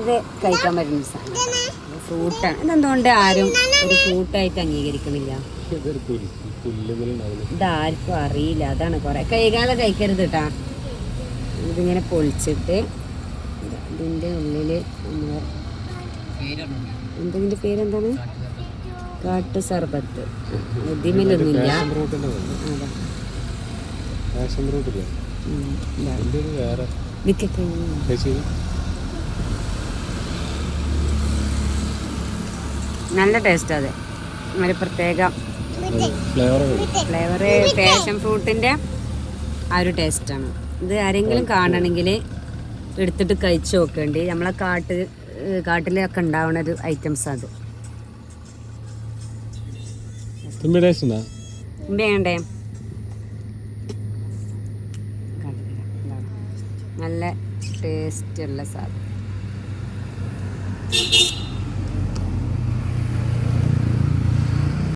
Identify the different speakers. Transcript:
Speaker 1: ഇത് കഴിക്കാൻ പറ്റുന്ന സാധനം ഫ്രൂട്ടാണ്. ഇതെന്തുകൊണ്ട് ആരും ഒരു ഫ്രൂട്ടായിട്ട് അംഗീകരിക്കണില്ല? ഇതാർക്കും അറിയില്ല. അതാണ് കുറെ കൈകാലം കഴിക്കരുത് കേട്ടാ. ഇതിങ്ങനെ പൊളിച്ചിട്ട് ഇതിൻ്റെ ഉള്ളില് നമ്മള് എന്തിൻ്റെ പേരെന്താണ്? കാട്ടു സർബത്ത്. ഇതിമേലൊന്നുമില്ല. നല്ല ടേസ്റ്റ്. അത് ഒരു പ്രത്യേക ഫ്ലേവറ് പാഷൻ ഫ്രൂട്ടിൻ്റെ ആ ഒരു ടേസ്റ്റാണ്. ഇത് ആരെങ്കിലും കാണണമെങ്കിൽ എടുത്തിട്ട് കഴിച്ച് നോക്കേണ്ടി. നമ്മളെ കാട്ടിലൊക്കെ ഉണ്ടാവുന്ന ഒരു ഐറ്റംസ്. അത് വേണ്ടേ? നല്ല ടേസ്റ്റ് ഉള്ള സാധനം.